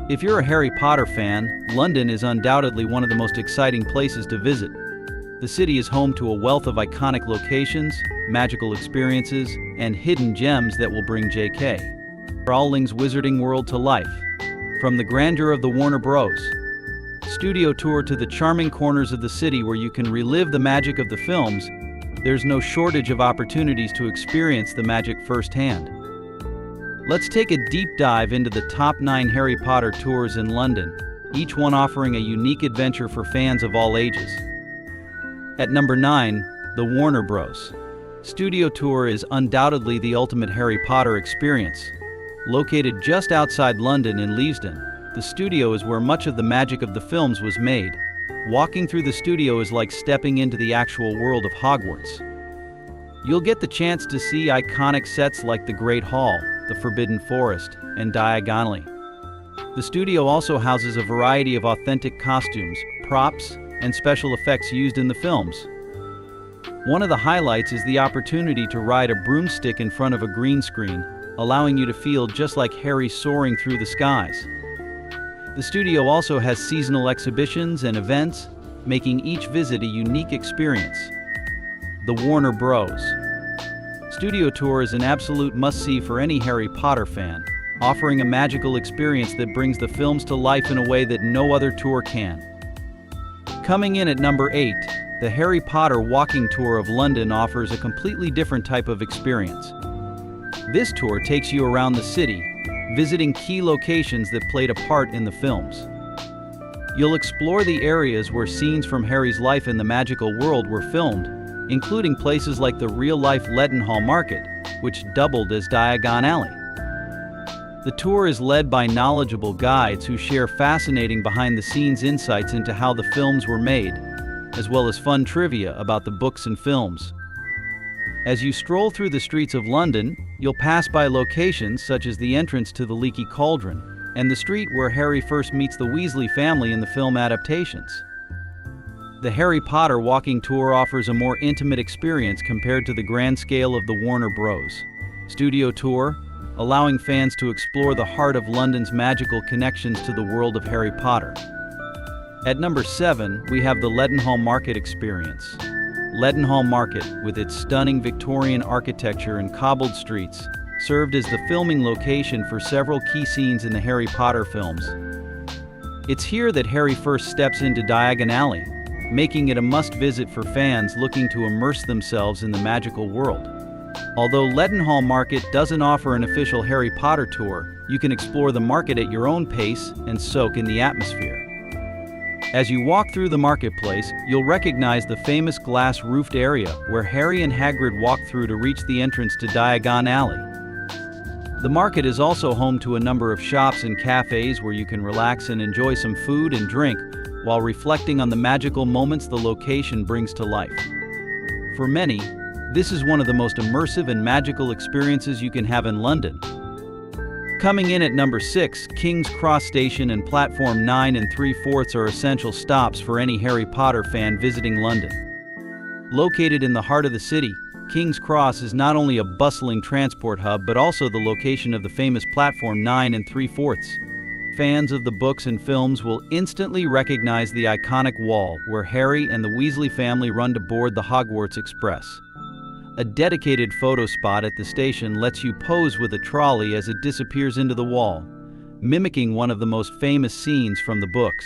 If you're a Harry Potter fan, London is undoubtedly one of the most exciting places to visit. The city is home to a wealth of iconic locations, magical experiences, and hidden gems that will bring J.K. Rowling's Wizarding World to life. From the grandeur of the Warner Bros. Studio tour to the charming corners of the city where you can relive the magic of the films, there's no shortage of opportunities to experience the magic firsthand. Let's take a deep dive into the top 9 Harry Potter tours in London, each one offering a unique adventure for fans of all ages. At number 9, the Warner Bros. Studio Tour is undoubtedly the ultimate Harry Potter experience. Located just outside London in Leadenhall, the studio is where much of the magic of the films was made. Walking through the studio is like stepping into the actual world of Hogwarts. You'll get the chance to see iconic sets like the Great Hall, the Forbidden Forest, and Diagon Alley. The studio also houses a variety of authentic costumes, props, and special effects used in the films. One of the highlights is the opportunity to ride a broomstick in front of a green screen, allowing you to feel just like Harry soaring through the skies. The studio also has seasonal exhibitions and events, making each visit a unique experience. The Warner Bros. Studio Tour is an absolute must-see for any Harry Potter fan, offering a magical experience that brings the films to life in a way that no other tour can. Coming in at number 8, the Harry Potter Walking Tour of London offers a completely different type of experience. This tour takes you around the city, visiting key locations that played a part in the films. You'll explore the areas where scenes from Harry's life in the magical world were filmed, including places like the real-life Leadenhall Market, which doubled as Diagon Alley. The tour is led by knowledgeable guides who share fascinating behind-the-scenes insights into how the films were made, as well as fun trivia about the books and films. As you stroll through the streets of London, you'll pass by locations such as the entrance to the Leaky Cauldron and the street where Harry first meets the Weasley family in the film adaptations. The Harry Potter Walking Tour offers a more intimate experience compared to the grand scale of the Warner Bros. Studio Tour, allowing fans to explore the heart of London's magical connections to the world of Harry Potter. At number 7, we have the Leadenhall Market experience. Leadenhall Market, with its stunning Victorian architecture and cobbled streets, served as the filming location for several key scenes in the Harry Potter films. It's here that Harry first steps into Diagon Alley, making it a must-visit for fans looking to immerse themselves in the magical world. Although Leadenhall Market doesn't offer an official Harry Potter tour, you can explore the market at your own pace and soak in the atmosphere. As you walk through the marketplace, you'll recognize the famous glass-roofed area where Harry and Hagrid walk through to reach the entrance to Diagon Alley. The market is also home to a number of shops and cafes where you can relax and enjoy some food and drink while reflecting on the magical moments the location brings to life. For many, this is one of the most immersive and magical experiences you can have in London. Coming in at number 6, King's Cross Station and Platform 9 3/4 are essential stops for any Harry Potter fan visiting London. Located in the heart of the city, King's Cross is not only a bustling transport hub but also the location of the famous Platform 9 3/4. Fans of the books and films will instantly recognize the iconic wall where Harry and the Weasley family run to board the Hogwarts Express. A dedicated photo spot at the station lets you pose with a trolley as it disappears into the wall, mimicking one of the most famous scenes from the books.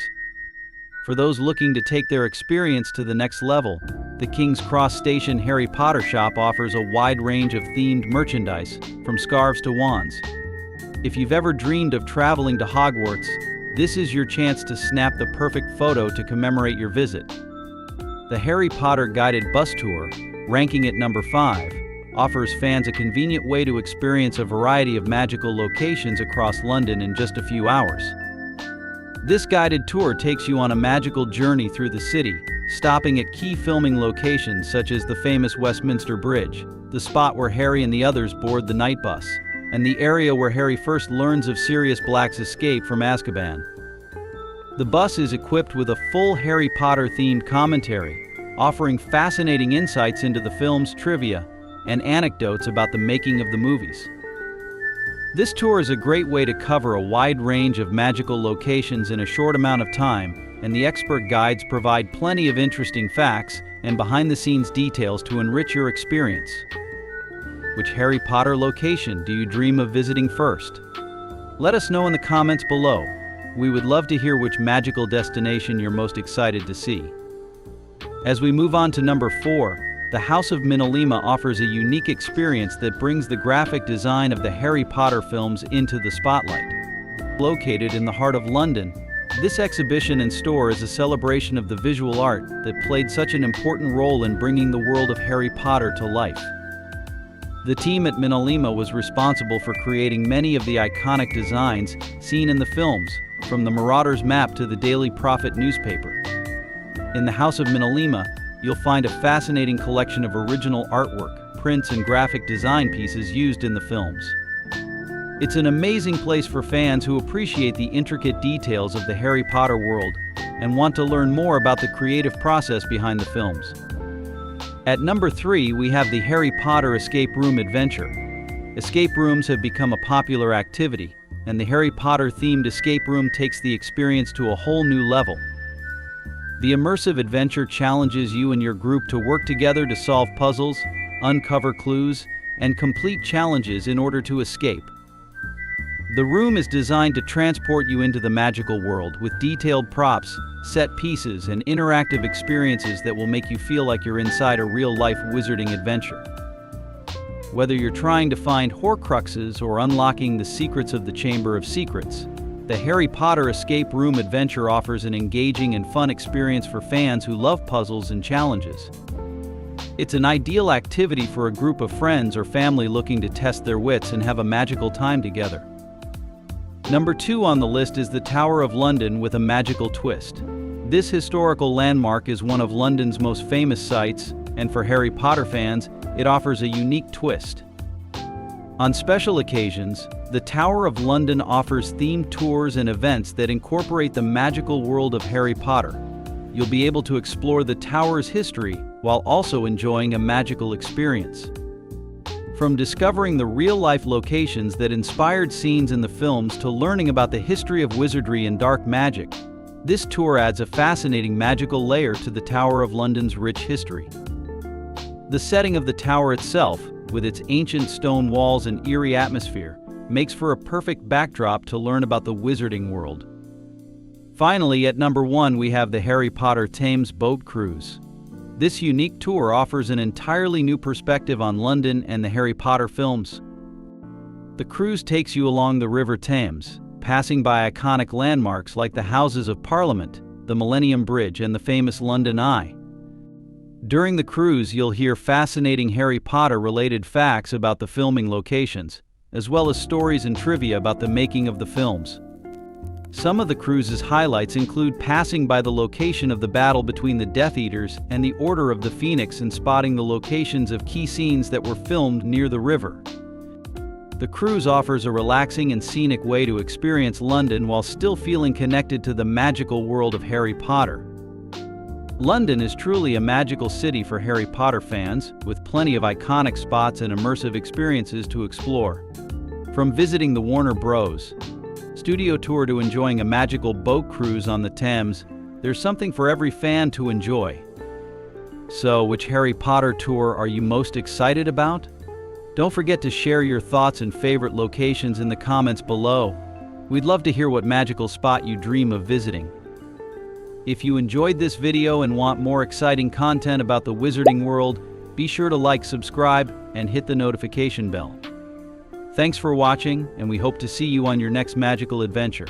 For those looking to take their experience to the next level, the King's Cross Station Harry Potter shop offers a wide range of themed merchandise, from scarves to wands. If you've ever dreamed of traveling to Hogwarts, this is your chance to snap the perfect photo to commemorate your visit. The Harry Potter Guided Bus Tour, ranking at number 5, offers fans a convenient way to experience a variety of magical locations across London in just a few hours. This guided tour takes you on a magical journey through the city, stopping at key filming locations such as the famous Westminster Bridge, the spot where Harry and the others board the night bus, and the area where Harry first learns of Sirius Black's escape from Azkaban. The bus is equipped with a full Harry Potter-themed commentary, offering fascinating insights into the film's trivia and anecdotes about the making of the movies. This tour is a great way to cover a wide range of magical locations in a short amount of time, and the expert guides provide plenty of interesting facts and behind-the-scenes details to enrich your experience. Which Harry Potter location do you dream of visiting first? Let us know in the comments below. We would love to hear which magical destination you're most excited to see. As we move on to number 4, the House of MinaLima offers a unique experience that brings the graphic design of the Harry Potter films into the spotlight. Located in the heart of London, this exhibition and store is a celebration of the visual art that played such an important role in bringing the world of Harry Potter to life. The team at MinaLima was responsible for creating many of the iconic designs seen in the films, from the Marauder's map to the Daily Prophet newspaper. In the House of MinaLima, you'll find a fascinating collection of original artwork, prints, and graphic design pieces used in the films. It's an amazing place for fans who appreciate the intricate details of the Harry Potter world and want to learn more about the creative process behind the films. At number 3, we have the Harry Potter Escape Room Adventure. Escape rooms have become a popular activity, and the Harry Potter-themed escape room takes the experience to a whole new level. The immersive adventure challenges you and your group to work together to solve puzzles, uncover clues, and complete challenges in order to escape. The room is designed to transport you into the magical world with detailed props, set pieces, and interactive experiences that will make you feel like you're inside a real-life wizarding adventure. Whether you're trying to find Horcruxes or unlocking the secrets of the Chamber of Secrets, the Harry Potter Escape Room Adventure offers an engaging and fun experience for fans who love puzzles and challenges. It's an ideal activity for a group of friends or family looking to test their wits and have a magical time together. Number 2 on the list is the Tower of London with a magical twist. This historical landmark is one of London's most famous sites, and for Harry Potter fans, it offers a unique twist. On special occasions, the Tower of London offers themed tours and events that incorporate the magical world of Harry Potter. You'll be able to explore the tower's history while also enjoying a magical experience. From discovering the real-life locations that inspired scenes in the films to learning about the history of wizardry and dark magic, this tour adds a fascinating magical layer to the Tower of London's rich history. The setting of the tower itself, with its ancient stone walls and eerie atmosphere, makes for a perfect backdrop to learn about the wizarding world. Finally, at number 1, we have the Harry Potter Thames boat cruise. This unique tour offers an entirely new perspective on London and the Harry Potter films. The cruise takes you along the River Thames, passing by iconic landmarks like the Houses of Parliament, the Millennium Bridge, and the famous London Eye. During the cruise, you'll hear fascinating Harry Potter-related facts about the filming locations, as well as stories and trivia about the making of the films. Some of the cruise's highlights include passing by the location of the battle between the Death Eaters and the Order of the Phoenix and spotting the locations of key scenes that were filmed near the river. The cruise offers a relaxing and scenic way to experience London while still feeling connected to the magical world of Harry Potter. London is truly a magical city for Harry Potter fans, with plenty of iconic spots and immersive experiences to explore. From visiting the Warner Bros. Studio tour to enjoying a magical boat cruise on the Thames, there's something for every fan to enjoy. So, which Harry Potter tour are you most excited about? Don't forget to share your thoughts and favorite locations in the comments below. We'd love to hear what magical spot you dream of visiting. If you enjoyed this video and want more exciting content about the wizarding world, be sure to like, subscribe, and hit the notification bell. Thanks for watching, and we hope to see you on your next magical adventure.